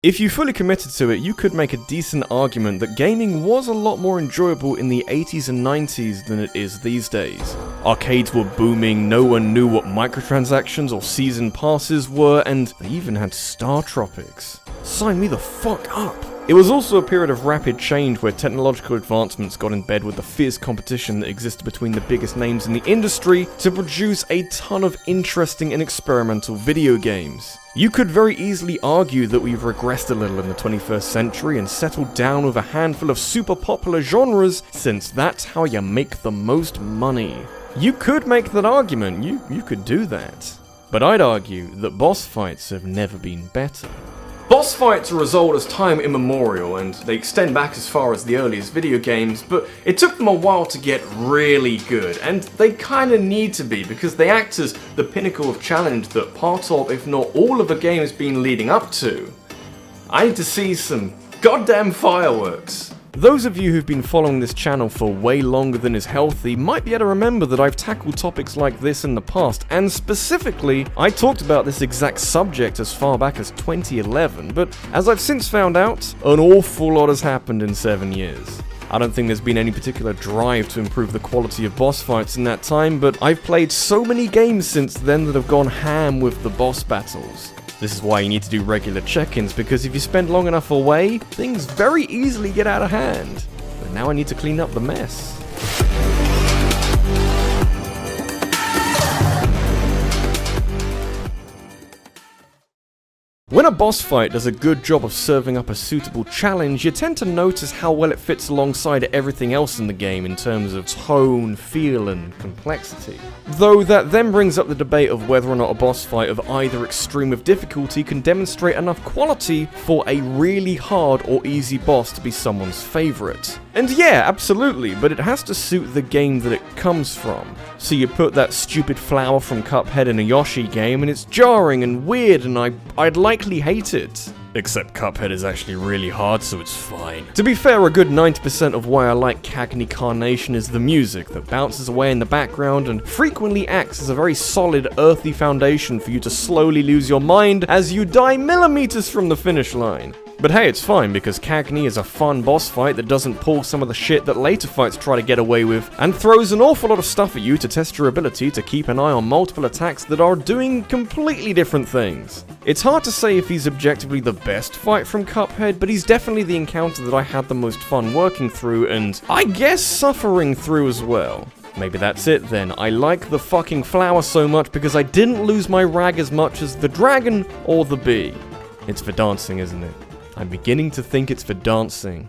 If you fully committed to it, you could make a decent argument that gaming was a lot more enjoyable in the 80s and 90s than it is these days. Arcades were booming, no one knew what microtransactions or season passes were, and they even had Star Tropics. Sign me the fuck up! It was also a period of rapid change where technological advancements got in bed with the fierce competition that existed between the biggest names in the industry to produce a ton of interesting and experimental video games. You could very easily argue that we've regressed a little in the 21st century and settled down with a handful of super popular genres, since that's how you make the most money. You could make that argument, you could do that. But I'd argue that boss fights have never been better. Boss fights are as old as time immemorial, and they extend back as far as the earliest video games, but it took them a while to get really good, and they kinda need to be, because they act as the pinnacle of challenge that part of, if not all of the game has been leading up to. I need to see some goddamn fireworks. Those of you who've been following this channel for way longer than is healthy might be able to remember that I've tackled topics like this in the past, and specifically, I talked about this exact subject as far back as 2011, but as I've since found out, an awful lot has happened in 7 years. I don't think there's been any particular drive to improve the quality of boss fights in that time, but I've played so many games since then that have gone ham with the boss battles. This is why you need to do regular check-ins, because if you spend long enough away, things very easily get out of hand. But now I need to clean up the mess. When a boss fight does a good job of serving up a suitable challenge, you tend to notice how well it fits alongside everything else in the game in terms of tone, feel, and complexity. Though that then brings up the debate of whether or not a boss fight of either extreme of difficulty can demonstrate enough quality for a really hard or easy boss to be someone's favourite. And yeah, absolutely, but it has to suit the game that it comes from. So you put that stupid flower from Cuphead in a Yoshi game and it's jarring and weird and I'd likely hate it. Except Cuphead is actually really hard, so it's fine. To be fair, a good 90% of why I like Cagney Carnation is the music that bounces away in the background and frequently acts as a very solid, earthy foundation for you to slowly lose your mind as you die millimeters from the finish line. But hey, it's fine, because Cagney is a fun boss fight that doesn't pull some of the shit that later fights try to get away with, and throws an awful lot of stuff at you to test your ability to keep an eye on multiple attacks that are doing completely different things. It's hard to say if he's objectively the best fight from Cuphead, but he's definitely the encounter that I had the most fun working through, and I guess suffering through as well. Maybe that's it then. I like the fucking flower so much because I didn't lose my rag as much as the dragon or the bee. It's for dancing, isn't it? I'm beginning to think it's for dancing.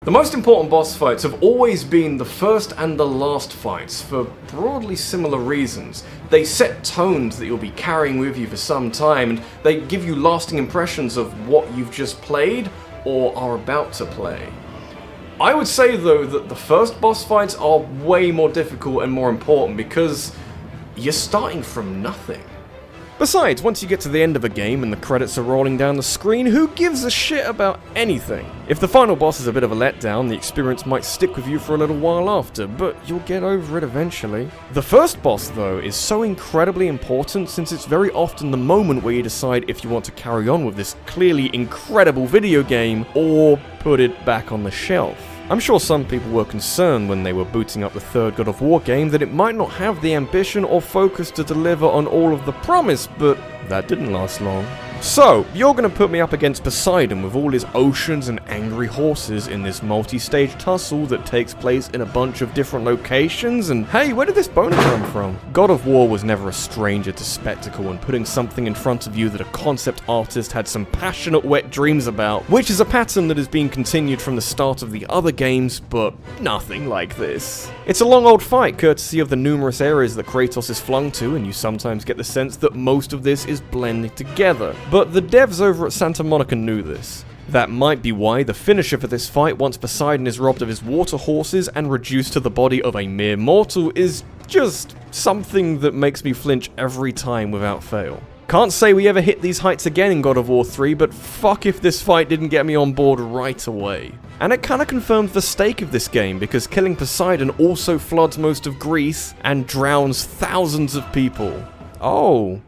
The most important boss fights have always been the first and the last fights, for broadly similar reasons. They set tones that you'll be carrying with you for some time, and they give you lasting impressions of what you've just played or are about to play. I would say though that the first boss fights are way more difficult and more important because you're starting from nothing. Besides, once you get to the end of a game and the credits are rolling down the screen, who gives a shit about anything? If the final boss is a bit of a letdown, the experience might stick with you for a little while after, but you'll get over it eventually. The first boss though is so incredibly important since it's very often the moment where you decide if you want to carry on with this clearly incredible video game or put it back on the shelf. I'm sure some people were concerned when they were booting up the third God of War game that it might not have the ambition or focus to deliver on all of the promise, but that didn't last long. So, you're gonna put me up against Poseidon with all his oceans and angry horses in this multi-stage tussle that takes place in a bunch of different locations, and hey, where did this boner come from? God of War was never a stranger to spectacle and putting something in front of you that a concept artist had some passionate wet dreams about, which is a pattern that has been continued from the start of the other games, but nothing like this. It's a long old fight, courtesy of the numerous areas that Kratos is flung to, and you sometimes get the sense that most of this is blended together. But the devs over at Santa Monica knew this. That might be why the finisher for this fight, once Poseidon is robbed of his water horses and reduced to the body of a mere mortal, is just something that makes me flinch every time without fail. Can't say we ever hit these heights again in God of War 3, but fuck if this fight didn't get me on board right away. And it kinda confirms the stake of this game, because killing Poseidon also floods most of Greece and drowns thousands of people. Oh.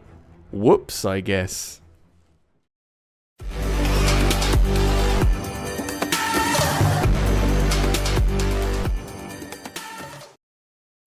Whoops, I guess.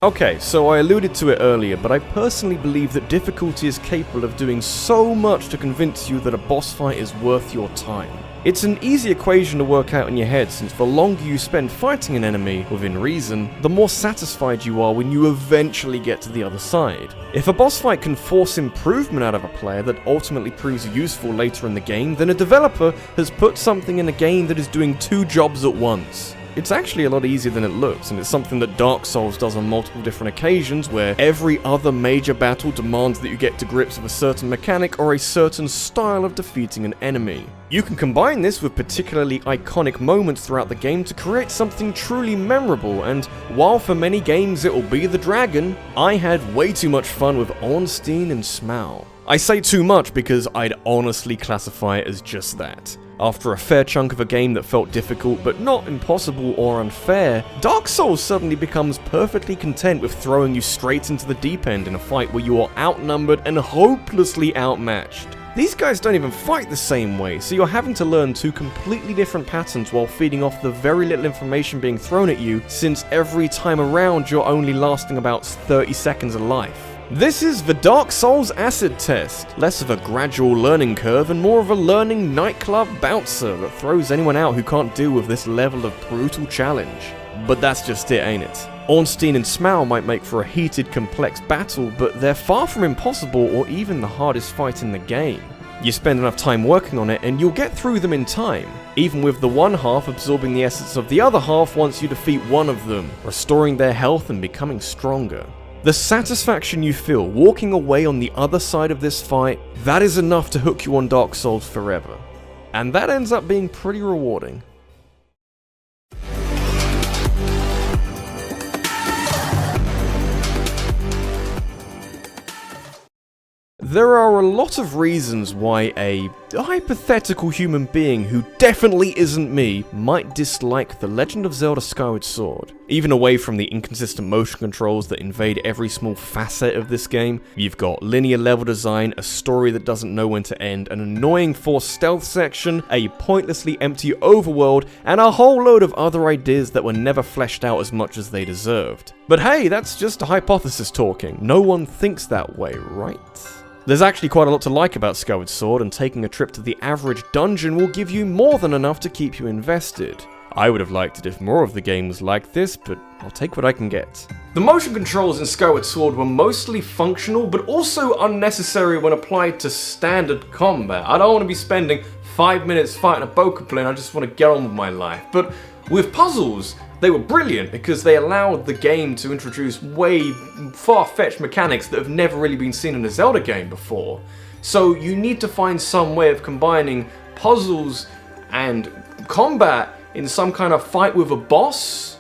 Okay, so I alluded to it earlier, but I personally believe that difficulty is capable of doing so much to convince you that a boss fight is worth your time. It's an easy equation to work out in your head, since the longer you spend fighting an enemy, within reason, the more satisfied you are when you eventually get to the other side. If a boss fight can force improvement out of a player that ultimately proves useful later in the game, then a developer has put something in a game that is doing two jobs at once. It's actually a lot easier than it looks, and it's something that Dark Souls does on multiple different occasions, where every other major battle demands that you get to grips with a certain mechanic or a certain style of defeating an enemy. You can combine this with particularly iconic moments throughout the game to create something truly memorable, and while for many games it will be the dragon, I had way too much fun with Ornstein and Smaug. I say too much because I'd honestly classify it as just that. After a fair chunk of a game that felt difficult but not impossible or unfair, Dark Souls suddenly becomes perfectly content with throwing you straight into the deep end in a fight where you are outnumbered and hopelessly outmatched. These guys don't even fight the same way, so you're having to learn two completely different patterns while feeding off the very little information being thrown at you, since every time around you're only lasting about 30 seconds of life. This is the Dark Souls acid test, less of a gradual learning curve and more of a learning nightclub bouncer that throws anyone out who can't deal with this level of brutal challenge. But that's just it, ain't it? Ornstein and Smaug might make for a heated, complex battle, but they're far from impossible or even the hardest fight in the game. You spend enough time working on it and you'll get through them in time, even with the one half absorbing the essence of the other half once you defeat one of them, restoring their health and becoming stronger. The satisfaction you feel walking away on the other side of this fight, that is enough to hook you on Dark Souls forever. And that ends up being pretty rewarding. There are a lot of reasons why a hypothetical human being who definitely isn't me might dislike The Legend of Zelda Skyward Sword. Even away from the inconsistent motion controls that invade every small facet of this game, you've got linear level design, a story that doesn't know when to end, an annoying forced stealth section, a pointlessly empty overworld, and a whole load of other ideas that were never fleshed out as much as they deserved. But hey, that's just a hypothesis talking. No one thinks that way, right? There's actually quite a lot to like about Skyward Sword, and taking a trip to the average dungeon will give you more than enough to keep you invested. I would have liked it if more of the game was like this, but I'll take what I can get. The motion controls in Skyward Sword were mostly functional, but also unnecessary when applied to standard combat. I don't want to be spending 5 minutes fighting a bokoblin, I just want to get on with my life. But with puzzles, they were brilliant because they allowed the game to introduce way far-fetched mechanics that have never really been seen in a Zelda game before. So you need to find some way of combining puzzles and combat in some kind of fight with a boss.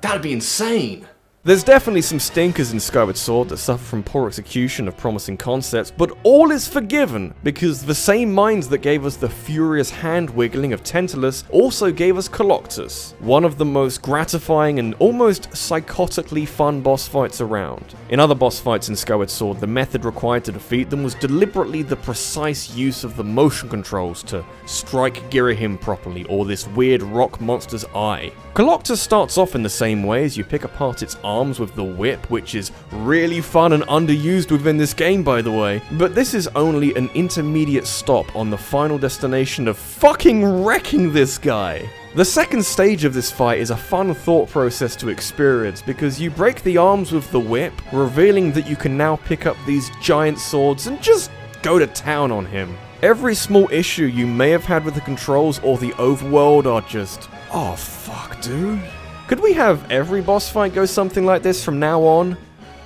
That'd be insane. There's definitely some stinkers in Skyward Sword that suffer from poor execution of promising concepts, but all is forgiven because the same minds that gave us the furious hand-wiggling of Tantalus also gave us Coloctus, one of the most gratifying and almost psychotically fun boss fights around. In other boss fights in Skyward Sword, the method required to defeat them was deliberately the precise use of the motion controls to strike Girahim properly, or this weird rock monster's eye. Coloctus starts off in the same way as you pick apart its arms with the whip, which is really fun and underused within this game, by the way. But this is only an intermediate stop on the final destination of fucking wrecking this guy. The second stage of this fight is a fun thought process to experience because you break the arms with the whip, revealing that you can now pick up these giant swords and just go to town on him. Every small issue you may have had with the controls or the overworld are just, oh fuck dude. Could we have every boss fight go something like this from now on?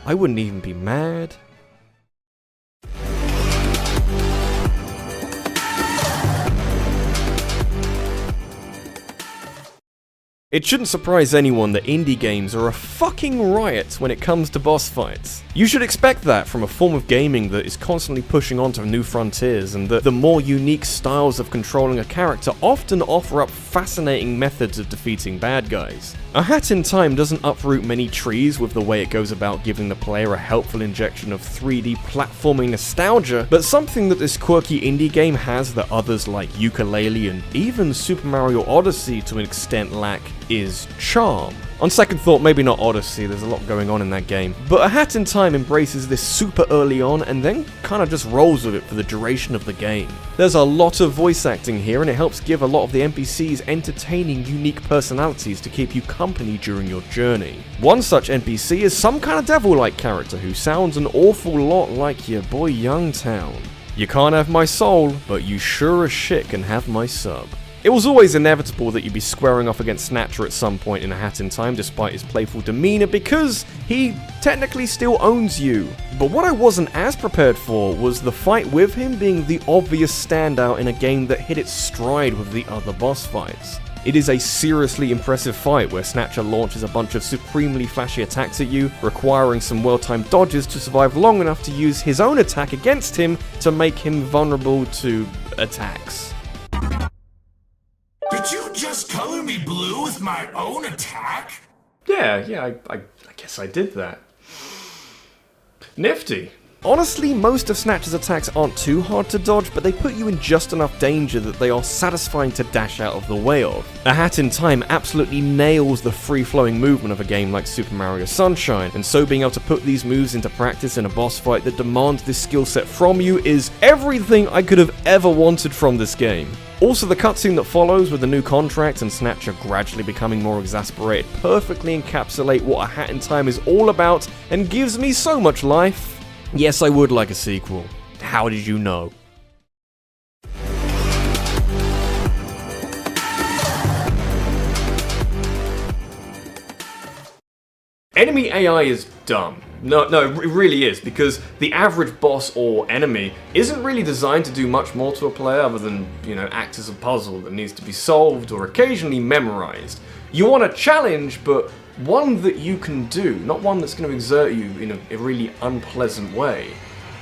I wouldn't even be mad. It shouldn't surprise anyone that indie games are a fucking riot when it comes to boss fights. You should expect that from a form of gaming that is constantly pushing on to new frontiers, and that the more unique styles of controlling a character often offer up fascinating methods of defeating bad guys. A Hat in Time doesn't uproot many trees with the way it goes about giving the player a helpful injection of 3D platforming nostalgia, but something that this quirky indie game has that others like Yooka-Laylee and even Super Mario Odyssey to an extent lack is charm. On second thought, maybe not Odyssey, there's a lot going on in that game, but A Hat in Time embraces this super early on and then kinda just rolls with it for the duration of the game. There's a lot of voice acting here, and it helps give a lot of the NPCs entertaining, unique personalities to keep you company during your journey. One such NPC is some kind of devil-like character who sounds an awful lot like your boy Youngtown. You can't have my soul, but you sure as shit can have my sub. It was always inevitable that you'd be squaring off against Snatcher at some point in A Hat in Time despite his playful demeanor, because he technically still owns you. But what I wasn't as prepared for was the fight with him being the obvious standout in a game that hit its stride with the other boss fights. It is a seriously impressive fight where Snatcher launches a bunch of supremely flashy attacks at you, requiring some well-timed dodges to survive long enough to use his own attack against him to make him vulnerable to attacks. Did you just color me blue with my own attack? Yeah, I guess I did that. Nifty. Honestly, most of Snatcher's attacks aren't too hard to dodge, but they put you in just enough danger that they are satisfying to dash out of the way of. A Hat in Time absolutely nails the free-flowing movement of a game like Super Mario Sunshine, and so being able to put these moves into practice in a boss fight that demands this skill set from you is everything I could have ever wanted from this game. Also, the cutscene that follows with the new contract and Snatcher gradually becoming more exasperated perfectly encapsulate what A Hat in Time is all about and gives me so much life. Yes, I would like a sequel. How did you know? Enemy AI is dumb. No, it really is, because the average boss or enemy isn't really designed to do much more to a player other than, act as a puzzle that needs to be solved or occasionally memorized. You want a challenge, but one that you can do, not one that's going to exert you in a really unpleasant way.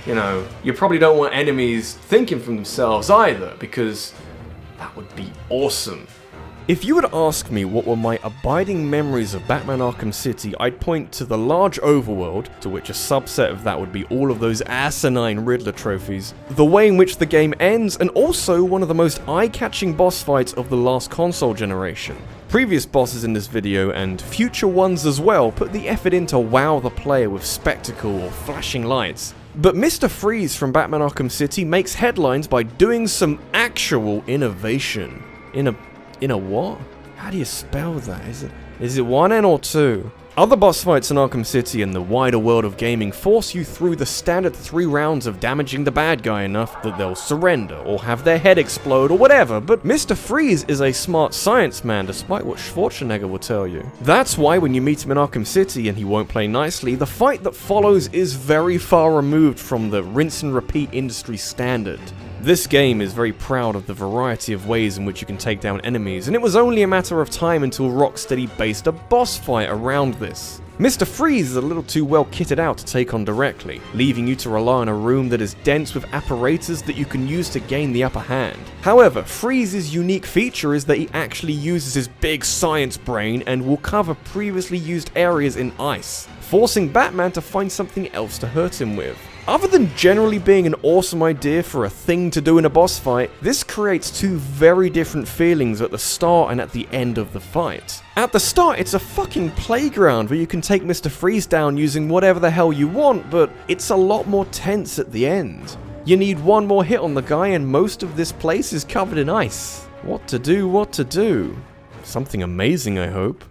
You probably don't want enemies thinking for themselves either, because that would be awesome. If you would ask me what were my abiding memories of Batman Arkham City, I'd point to the large overworld, to which a subset of that would be all of those asinine Riddler trophies, the way in which the game ends, and also one of the most eye-catching boss fights of the last console generation. Previous bosses in this video, and future ones as well, put the effort in to wow the player with spectacle or flashing lights. But Mr. Freeze from Batman Arkham City makes headlines by doing some actual innovation. In a what? How do you spell that? Is it one N or two? Other boss fights in Arkham City and the wider world of gaming force you through the standard 3 rounds of damaging the bad guy enough that they'll surrender or have their head explode or whatever, but Mr. Freeze is a smart science man despite what Schwarzenegger will tell you. That's why when you meet him in Arkham City and he won't play nicely, the fight that follows is very far removed from the rinse and repeat industry standard. This game is very proud of the variety of ways in which you can take down enemies, and it was only a matter of time until Rocksteady based a boss fight around this. Mr. Freeze is a little too well kitted out to take on directly, leaving you to rely on a room that is dense with apparatus that you can use to gain the upper hand. However, Freeze's unique feature is that he actually uses his big science brain and will cover previously used areas in ice, forcing Batman to find something else to hurt him with. Other than generally being an awesome idea for a thing to do in a boss fight, this creates two very different feelings at the start and at the end of the fight. At the start, it's a fucking playground where you can take Mr. Freeze down using whatever the hell you want, but it's a lot more tense at the end. You need one more hit on the guy and most of this place is covered in ice. What to do? Something amazing, I hope.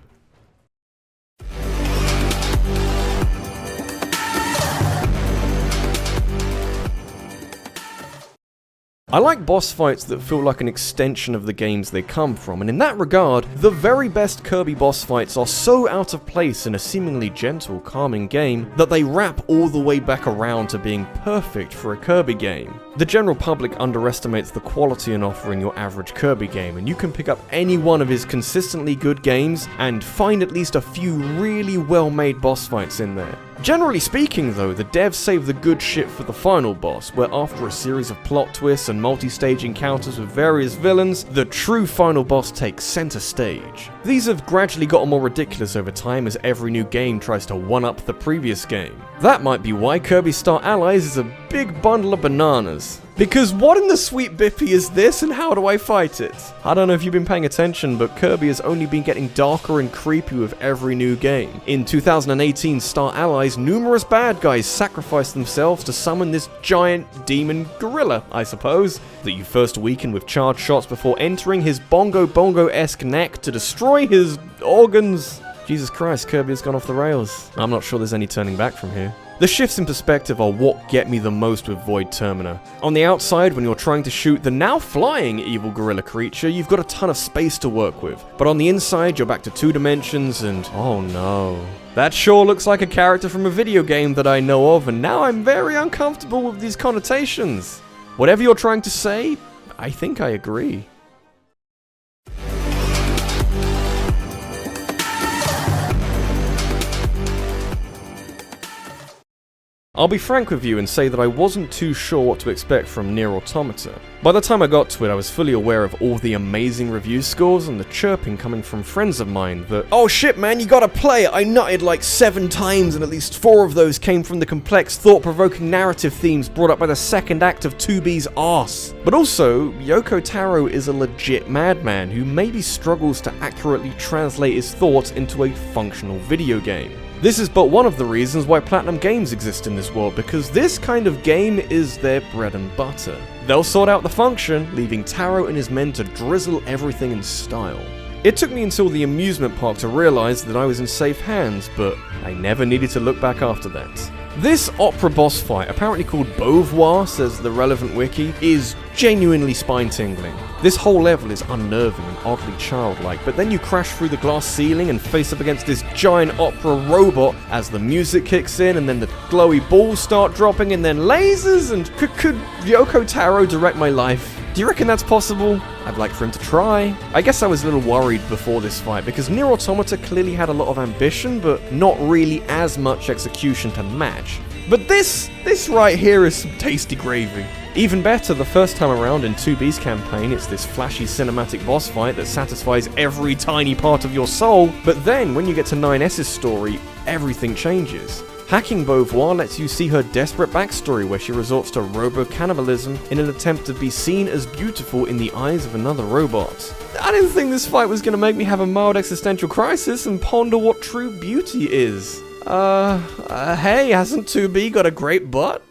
I like boss fights that feel like an extension of the games they come from, and in that regard, the very best Kirby boss fights are so out of place in a seemingly gentle, calming game that they wrap all the way back around to being perfect for a Kirby game. The general public underestimates the quality and offer in your average Kirby game, and you can pick up any one of his consistently good games and find at least a few really well-made boss fights in there. Generally speaking though, the devs save the good shit for the final boss, where after a series of plot twists and multi-stage encounters with various villains, the true final boss takes center stage. These have gradually gotten more ridiculous over time as every new game tries to one-up the previous game. That might be why Kirby Star Allies is a big bundle of bananas. Because what in the sweet bippy is this, and how do I fight it? I don't know if you've been paying attention, but Kirby has only been getting darker and creepy with every new game. In 2018 Star Allies, numerous bad guys sacrificed themselves to summon this giant demon gorilla, I suppose, that you first weaken with charged shots before entering his bongo-esque neck to destroy his organs. Jesus Christ, Kirby has gone off the rails. I'm not sure there's any turning back from here. The shifts in perspective are what get me the most with Void Termina. On the outside, when you're trying to shoot the now flying evil gorilla creature, you've got a ton of space to work with. But on the inside, you're back to 2 dimensions and oh no. That sure looks like a character from a video game that I know of, and now I'm very uncomfortable with these connotations. Whatever you're trying to say, I think I agree. I'll be frank with you and say that I wasn't too sure what to expect from Nier Automata. By the time I got to it, I was fully aware of all the amazing review scores and the chirping coming from friends of mine that, "Oh shit man, you gotta play it, I nutted like 7 times and at least 4 of those came from the complex, thought-provoking narrative themes brought up by the second act of 2B's arse." But also, Yoko Taro is a legit madman who maybe struggles to accurately translate his thoughts into a functional video game. This is but one of the reasons why Platinum Games exist in this world, because this kind of game is their bread and butter. They'll sort out the function, leaving Taro and his men to drizzle everything in style. It took me until the amusement park to realize that I was in safe hands, but I never needed to look back after that. This opera boss fight, apparently called Beauvoir, says the relevant wiki, is genuinely spine-tingling. This whole level is unnerving and oddly childlike, but then you crash through the glass ceiling and face up against this giant opera robot as the music kicks in, and then the glowy balls start dropping, and then lasers, and could Yoko Taro direct my life? Do you reckon that's possible? I'd like for him to try. I guess I was a little worried before this fight, because Nier Automata clearly had a lot of ambition, but not really as much execution to match. But this right here is some tasty gravy. Even better, the first time around in 2B's campaign, it's this flashy cinematic boss fight that satisfies every tiny part of your soul, but then when you get to 9S's story, everything changes. Hacking Beauvoir lets you see her desperate backstory where she resorts to robo-cannibalism in an attempt to be seen as beautiful in the eyes of another robot. I didn't think this fight was going to make me have a mild existential crisis and ponder what true beauty is. Hey, hasn't 2B got a great butt?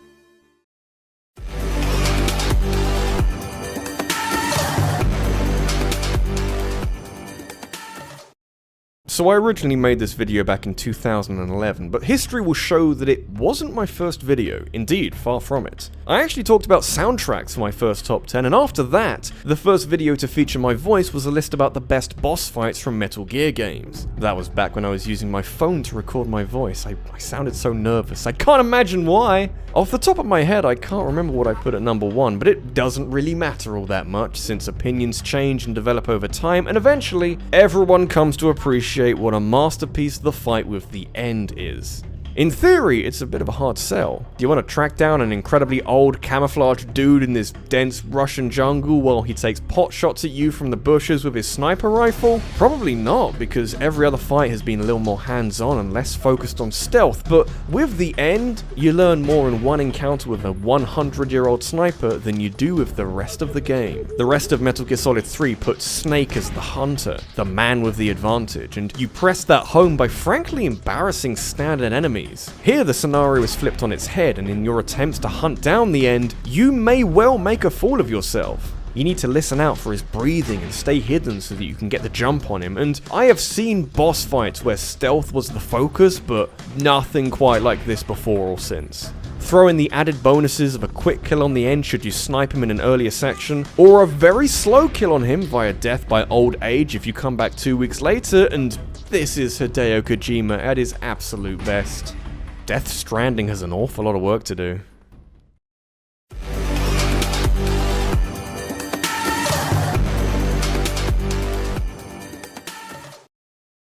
So I originally made this video back in 2011, but history will show that it wasn't my first video. Indeed, far from it. I actually talked about soundtracks for my first top 10, and after that, the first video to feature my voice was a list about the best boss fights from Metal Gear games. That was back when I was using my phone to record my voice. I sounded so nervous. I can't imagine why. Off the top of my head, I can't remember what I put at number 1, but it doesn't really matter all that much, since opinions change and develop over time, and eventually, everyone comes to appreciate what a masterpiece the fight with the end is. In theory, it's a bit of a hard sell. Do you want to track down an incredibly old camouflaged dude in this dense Russian jungle while he takes pot shots at you from the bushes with his sniper rifle? Probably not, because every other fight has been a little more hands-on and less focused on stealth, but with the end, you learn more in one encounter with a 100-year-old sniper than you do with the rest of the game. The rest of Metal Gear Solid 3 puts Snake as the hunter, the man with the advantage, and you press that home by frankly embarrassing standard enemies. Here the scenario is flipped on its head, and in your attempts to hunt down the end, you may well make a fool of yourself. You need to listen out for his breathing and stay hidden so that you can get the jump on him, and I have seen boss fights where stealth was the focus, but nothing quite like this before or since. Throw in the added bonuses of a quick kill on the end should you snipe him in an earlier section, or a very slow kill on him via death by old age if you come back 2 weeks later, and this is Hideo Kojima at his absolute best. Death Stranding has an awful lot of work to do.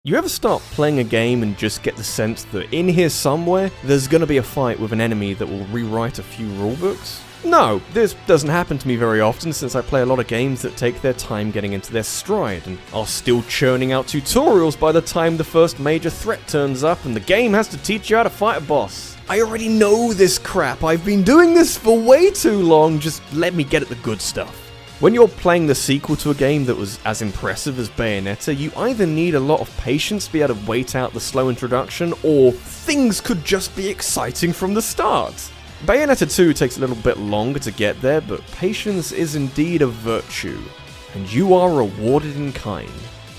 You ever start playing a game and just get the sense that in here somewhere, there's gonna be a fight with an enemy that will rewrite a few rulebooks? No, this doesn't happen to me very often since I play a lot of games that take their time getting into their stride and are still churning out tutorials by the time the first major threat turns up and the game has to teach you how to fight a boss. I already know this crap, I've been doing this for way too long, just let me get at the good stuff. When you're playing the sequel to a game that was as impressive as Bayonetta, you either need a lot of patience to be able to wait out the slow introduction, or things could just be exciting from the start. Bayonetta 2 takes a little bit longer to get there, but patience is indeed a virtue, and you are rewarded in kind.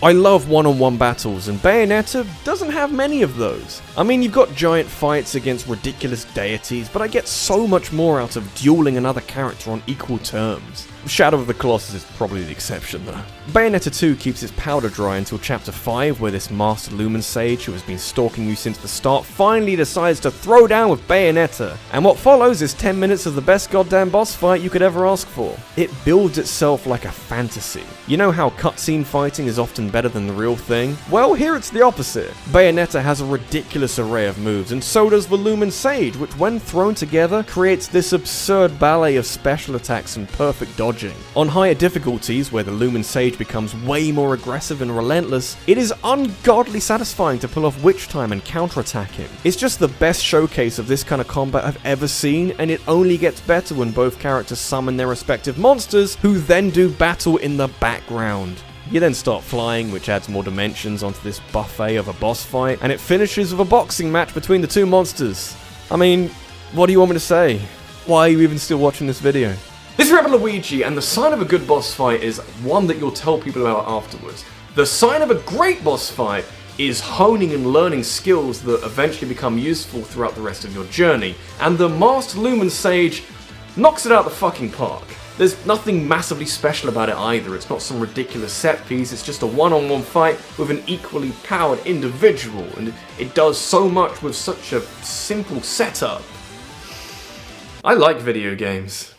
I love one-on-one battles, and Bayonetta doesn't have many of those. I mean, you've got giant fights against ridiculous deities, but I get so much more out of dueling another character on equal terms. Shadow of the Colossus is probably the exception though. Bayonetta 2 keeps its powder dry until chapter 5, where this Master Lumen Sage, who has been stalking you since the start, finally decides to throw down with Bayonetta. And what follows is 10 minutes of the best goddamn boss fight you could ever ask for. It builds itself like a fantasy. You know how cutscene fighting is often better than the real thing? Well, here it's the opposite. Bayonetta has a ridiculous array of moves, and so does the Lumen Sage, which when thrown together creates this absurd ballet of special attacks and perfect dodging. On higher difficulties, where the Lumen Sage becomes way more aggressive and relentless, it is ungodly satisfying to pull off Witch Time and counterattack him. It's just the best showcase of this kind of combat I've ever seen, and it only gets better when both characters summon their respective monsters, who then do battle in the background. You then start flying, which adds more dimensions onto this buffet of a boss fight, and it finishes with a boxing match between the two monsters. I mean, what do you want me to say? Why are you even still watching this video? This is RabbidLuigi, and the sign of a good boss fight is one that you'll tell people about afterwards. The sign of a great boss fight is honing and learning skills that eventually become useful throughout the rest of your journey, and the Master Lumen Sage knocks it out the fucking park. There's nothing massively special about it either. It's not some ridiculous set piece, it's just a one-on-one fight with an equally powered individual, and it does so much with such a simple setup. I like video games.